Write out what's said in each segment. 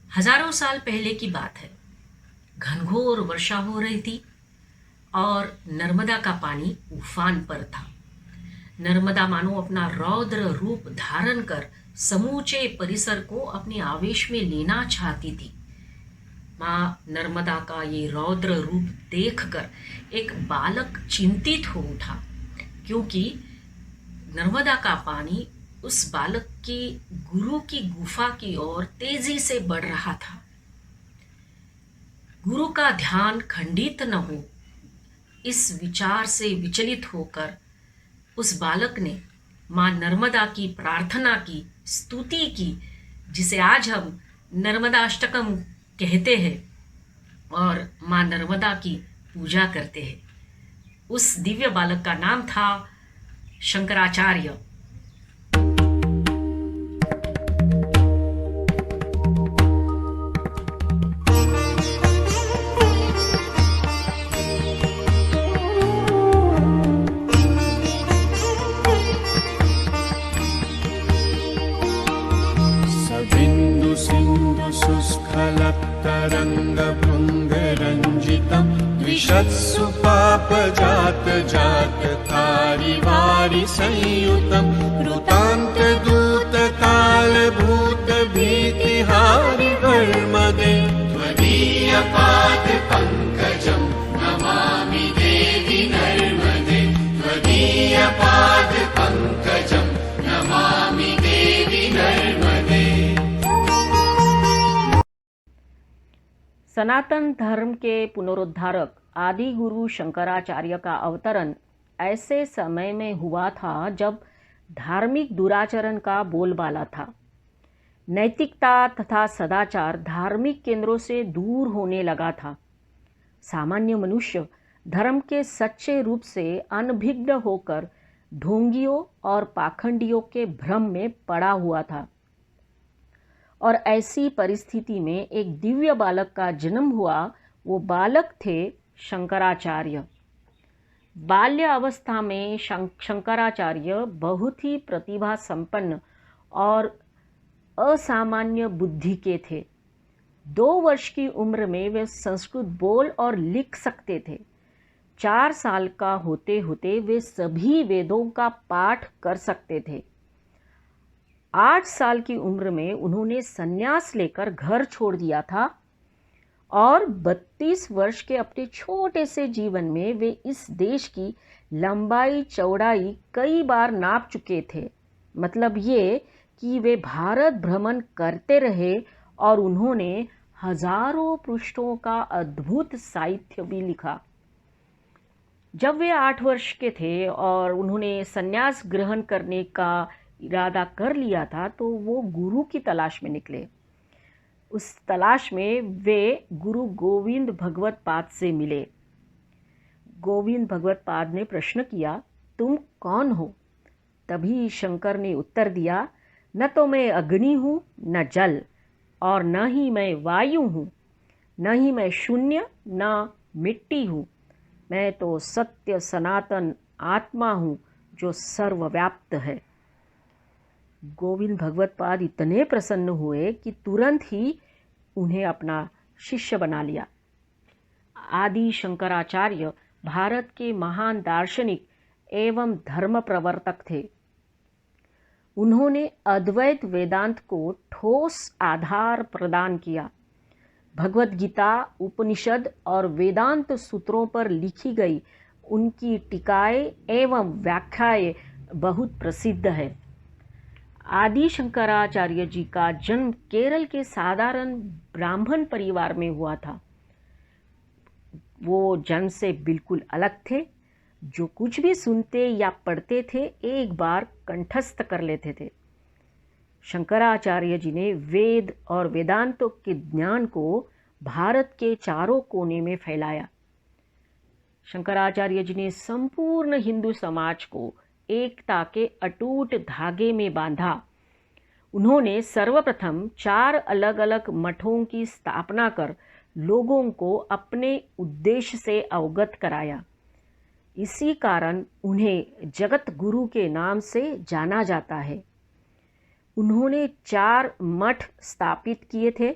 हजारों साल पहले की बात है। घनघोर वर्षा हो रही थी और नर्मदा का पानी उफान पर था। नर्मदा मानो अपना रौद्र रूप धारण कर समूचे परिसर को अपने आवेश में लेना चाहती थी। माँ नर्मदा का ये रौद्र रूप देखकर एक बालक चिंतित हो उठा, क्योंकि नर्मदा का पानी उस बालक की गुरु की गुफा की ओर तेजी से बढ़ रहा था। गुरु का ध्यान खंडित न हो, इस विचार से विचलित होकर उस बालक ने मां नर्मदा की प्रार्थना की, स्तुति की, जिसे आज हम नर्मदा अष्टकम कहते हैं और मां नर्मदा की पूजा करते हैं। उस दिव्य बालक का नाम था शंकराचार्य। सबिन्दु सिन्धु शुष्कलतरङ्गभृङ्गरञ्जितं द्विषत्सु पापजातजातकारिवारि संयुतं कृतान्तदूतकालभूतभीतिहारिवर्मदे त्वदीयपादपङ्कजं नमामि देवि नर्मदे त्वदीयपादपङ्कजं नमामि देवि नर्मदे। सनातन धर्म के पुनरुद्धारक आदि गुरु शंकराचार्य का अवतरण ऐसे समय में हुआ था जब धार्मिक दुराचरण का बोलबाला था। नैतिकता तथा सदाचार धार्मिक केंद्रों से दूर होने लगा था। सामान्य मनुष्य धर्म के सच्चे रूप से अनभिज्ञ होकर ढोंगियों और पाखंडियों के भ्रम में पड़ा हुआ था। और ऐसी परिस्थिति में एक दिव्य बालक का जन्म हुआ। वो बालक थे शंकराचार्य। बाल्य अवस्था में शंकराचार्य बहुत ही प्रतिभा संपन्न और असामान्य बुद्धि के थे। 2 वर्ष की उम्र में वे संस्कृत बोल और लिख सकते थे। 4 साल का होते होते वे सभी वेदों का पाठ कर सकते थे। 8 साल की उम्र में उन्होंने संन्यास लेकर घर छोड़ दिया था और 32 वर्ष के अपने छोटे से जीवन में वे इस देश की लंबाई चौड़ाई कई बार नाप चुके थे। मतलब ये कि वे भारत भ्रमण करते रहे और उन्होंने हजारों पृष्ठों का अद्भुत साहित्य भी लिखा। जब वे 8 वर्ष के थे और उन्होंने संन्यास ग्रहण करने का इरादा कर लिया था, तो वो गुरु की तलाश में निकले। उस तलाश में वे गुरु गोविंद भगवत पाद से मिले। गोविंद भगवत पाद ने प्रश्न किया, तुम कौन हो? तभी शंकर ने उत्तर दिया, न तो मैं अग्नि हूँ, न जल, और न ही मैं वायु हूँ, न ही मैं शून्य, न मिट्टी हूँ। मैं तो सत्य सनातन आत्मा हूँ जो सर्वव्याप्त है। गोविंद भगवत पाद इतने प्रसन्न हुए कि तुरंत ही उन्हें अपना शिष्य बना लिया। आदि शंकराचार्य भारत के महान दार्शनिक एवं धर्म प्रवर्तक थे। उन्होंने अद्वैत वेदांत को ठोस आधार प्रदान किया। भगवत गीता, उपनिषद और वेदांत सूत्रों पर लिखी गई उनकी टीकाएं एवं व्याख्याएं बहुत प्रसिद्ध है। आदि शंकराचार्य जी का जन्म केरल के साधारण ब्राह्मण परिवार में हुआ था। वो जन्म से बिल्कुल अलग थे। जो कुछ भी सुनते या पढ़ते थे एक बार कंठस्थ कर लेते थे। शंकराचार्य जी ने वेद और वेदांतों के ज्ञान को भारत के चारों कोने में फैलाया। शंकराचार्य जी ने संपूर्ण हिंदू समाज को एकता के अटूट धागे में बांधा। उन्होंने सर्वप्रथम 4 अलग अलग मठों की स्थापना कर लोगों को अपने उद्देश्य से अवगत कराया। इसी कारण उन्हें जगत गुरु के नाम से जाना जाता है। उन्होंने 4 मठ स्थापित किए थे।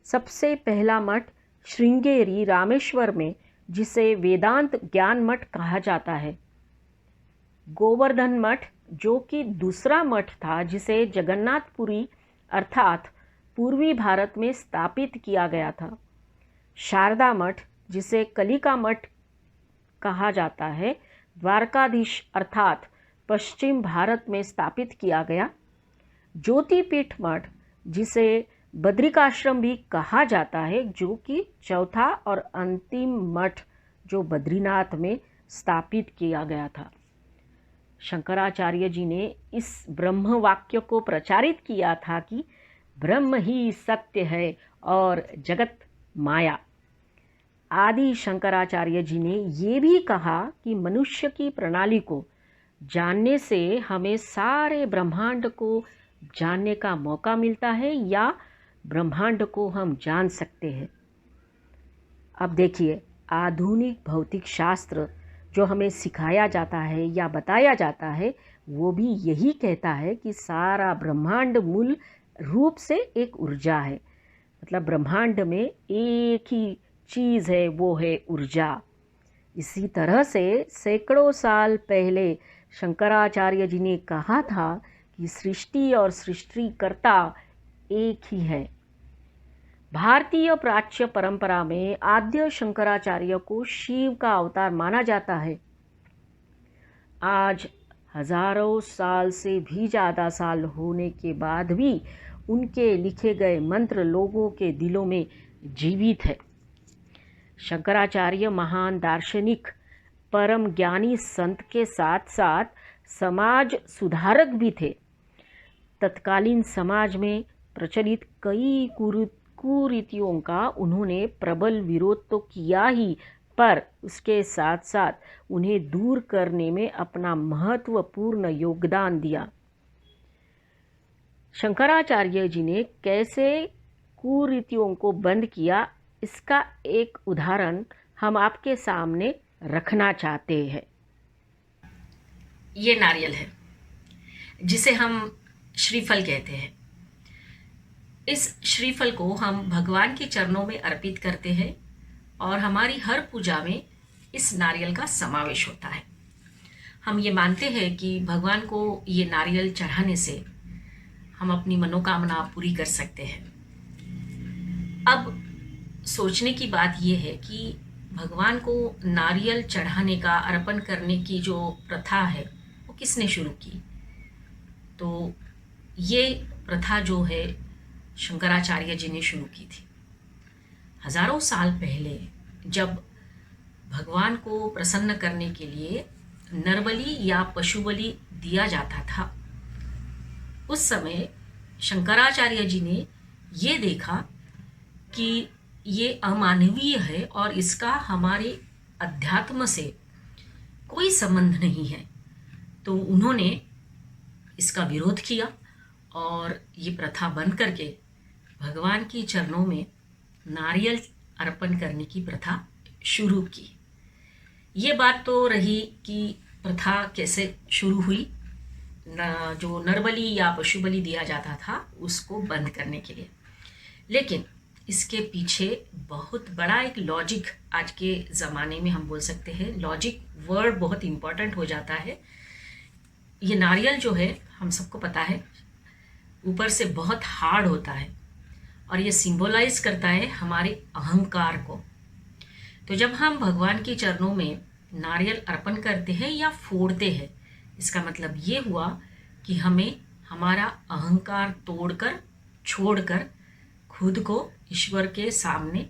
सबसे पहला मठ श्रृंगेरी रामेश्वर में, जिसे वेदांत ज्ञान मठ कहा जाता है। गोवर्धन मठ, जो कि दूसरा मठ था जिसे जगन्नाथपुरी अर्थात पूर्वी भारत में स्थापित किया गया था। शारदा मठ, जिसे कलिका मठ कहा जाता है, द्वारकाधीश अर्थात पश्चिम भारत में स्थापित किया गया। ज्योतिपीठ मठ, जिसे बद्रिकाश्रम भी कहा जाता है, जो कि चौथा और अंतिम मठ जो बद्रीनाथ में स्थापित किया गया था। शंकराचार्य जी ने इस ब्रह्म वाक्य को प्रचारित किया था कि ब्रह्म ही सत्य है और जगत माया। आदि शंकराचार्य जी ने ये भी कहा कि मनुष्य की प्रणाली को जानने से हमें सारे ब्रह्मांड को जानने का मौका मिलता है या ब्रह्मांड को हम जान सकते हैं। अब देखिए, आधुनिक भौतिक शास्त्र जो हमें सिखाया जाता है या बताया जाता है, वो भी यही कहता है कि सारा ब्रह्मांड मूल रूप से एक ऊर्जा है। मतलब ब्रह्मांड में एक ही चीज़ है, वो है ऊर्जा। इसी तरह से सैकड़ों साल पहले शंकराचार्य जी ने कहा था कि सृष्टि और सृष्टिकर्ता एक ही है। भारतीय प्राच्य परंपरा में आद्य शंकराचार्य को शिव का अवतार माना जाता है। आज हजारों साल से भी ज़्यादा साल होने के बाद भी उनके लिखे गए मंत्र लोगों के दिलों में जीवित है। शंकराचार्य महान दार्शनिक, परम ज्ञानी संत के साथ साथ समाज सुधारक भी थे। तत्कालीन समाज में प्रचलित कई कुरीतियों का उन्होंने प्रबल विरोध तो किया ही, पर उसके साथ साथ उन्हें दूर करने में अपना महत्वपूर्ण योगदान दिया। शंकराचार्य जी ने कैसे कुरीतियों को बंद किया, इसका एक उदाहरण हम आपके सामने रखना चाहते हैं। ये नारियल है जिसे हम श्रीफल कहते हैं। इस श्रीफल को हम भगवान के चरणों में अर्पित करते हैं और हमारी हर पूजा में इस नारियल का समावेश होता है। हम ये मानते हैं कि भगवान को ये नारियल चढ़ाने से हम अपनी मनोकामना पूरी कर सकते हैं। अब सोचने की बात यह है कि भगवान को नारियल चढ़ाने का, अर्पण करने की जो प्रथा है वो किसने शुरू की? तो ये प्रथा जो है शंकराचार्य जी ने शुरू की थी। हजारों साल पहले जब भगवान को प्रसन्न करने के लिए नरबलि या पशु बलि दिया जाता था, उस समय शंकराचार्य जी ने ये देखा कि ये अमानवीय है और इसका हमारे अध्यात्म से कोई संबंध नहीं है। तो उन्होंने इसका विरोध किया और ये प्रथा बंद करके भगवान के चरणों में नारियल अर्पण करने की प्रथा शुरू की। ये बात तो रही कि प्रथा कैसे शुरू हुई, जो नरबलि या पशु बलि दिया जाता था उसको बंद करने के लिए। लेकिन इसके पीछे बहुत बड़ा एक लॉजिक, आज के ज़माने में हम बोल सकते हैं लॉजिक वर्ड बहुत इम्पॉर्टेंट हो जाता है। ये नारियल जो है हम सबको पता है ऊपर से बहुत हार्ड होता है और ये सिंबलाइज करता है हमारे अहंकार को। तो जब हम भगवान के चरणों में नारियल अर्पण करते हैं या फोड़ते हैं, इसका मतलब ये हुआ कि हमें हमारा अहंकार तोड़कर, छोड़कर खुद को ईश्वर के सामने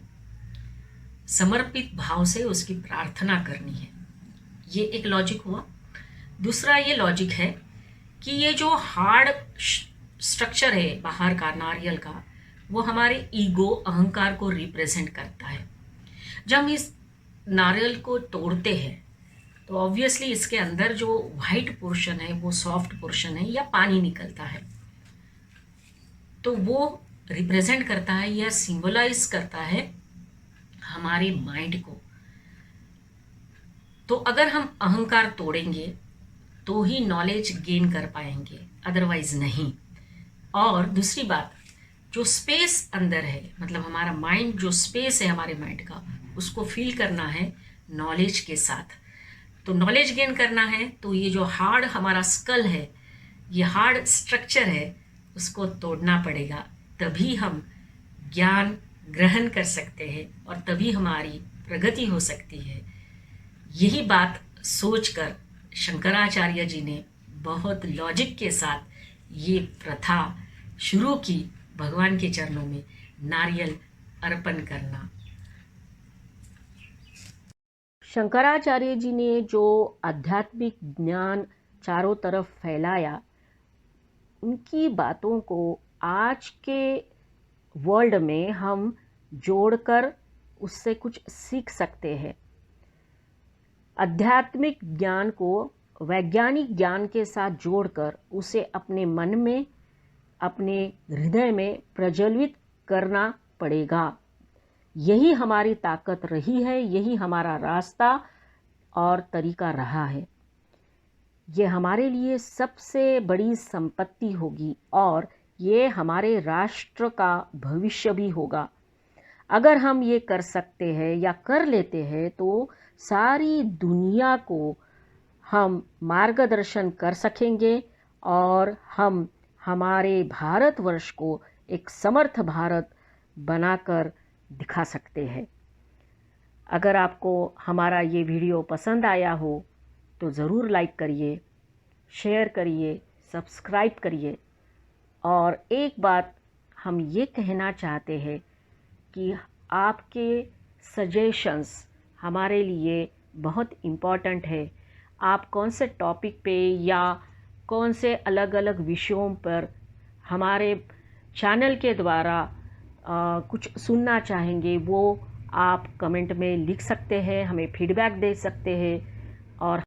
समर्पित भाव से उसकी प्रार्थना करनी है। ये एक लॉजिक हुआ। दूसरा ये लॉजिक है कि ये जो हार्ड स्ट्रक्चर है बाहर का नारियल का, वो हमारे ईगो, अहंकार को रिप्रेजेंट करता है। जब हम इस नारियल को तोड़ते हैं तो ऑब्वियसली इसके अंदर जो वाइट पोर्शन है, वो सॉफ्ट पोर्शन है या पानी निकलता है, तो वो रिप्रेजेंट करता है या सिंबलाइज करता है हमारे माइंड को। तो अगर हम अहंकार तोड़ेंगे तो ही नॉलेज गेन कर पाएंगे, अदरवाइज नहीं। और दूसरी बात, जो स्पेस अंदर है, मतलब हमारा माइंड जो स्पेस है हमारे माइंड का, उसको फील करना है नॉलेज के साथ। तो नॉलेज गेन करना है तो ये जो हार्ड हमारा स्कल है, ये हार्ड स्ट्रक्चर है, उसको तोड़ना पड़ेगा, तभी हम ज्ञान ग्रहण कर सकते हैं और तभी हमारी प्रगति हो सकती है। यही बात सोचकर शंकराचार्य जी ने बहुत लॉजिक के साथ ये प्रथा शुरू की, भगवान के चरणों में नारियल अर्पण करना। शंकराचार्य जी ने जो आध्यात्मिक ज्ञान चारों तरफ फैलाया, उनकी बातों को आज के वर्ल्ड में हम जोड़कर उससे कुछ सीख सकते हैं। आध्यात्मिक ज्ञान को वैज्ञानिक ज्ञान के साथ जोड़कर उसे अपने मन में, अपने हृदय में प्रज्वलित करना पड़ेगा। यही हमारी ताकत रही है, यही हमारा रास्ता और तरीका रहा है। ये हमारे लिए सबसे बड़ी संपत्ति होगी और ये हमारे राष्ट्र का भविष्य भी होगा। अगर हम ये कर सकते हैं या कर लेते हैं तो सारी दुनिया को हम मार्गदर्शन कर सकेंगे और हम हमारे भारतवर्ष को एक समर्थ भारत बनाकर दिखा सकते हैं। अगर आपको हमारा ये वीडियो पसंद आया हो तो ज़रूर लाइक करिए, शेयर करिए, सब्सक्राइब करिए। और एक बात हम ये कहना चाहते हैं कि आपके सजेशंस हमारे लिए बहुत इम्पॉर्टेंट है। आप कौन से टॉपिक पे या कौन से अलग अलग विषयों पर हमारे चैनल के द्वारा कुछ सुनना चाहेंगे, वो आप कमेंट में लिख सकते हैं, हमें फीडबैक दे सकते हैं। और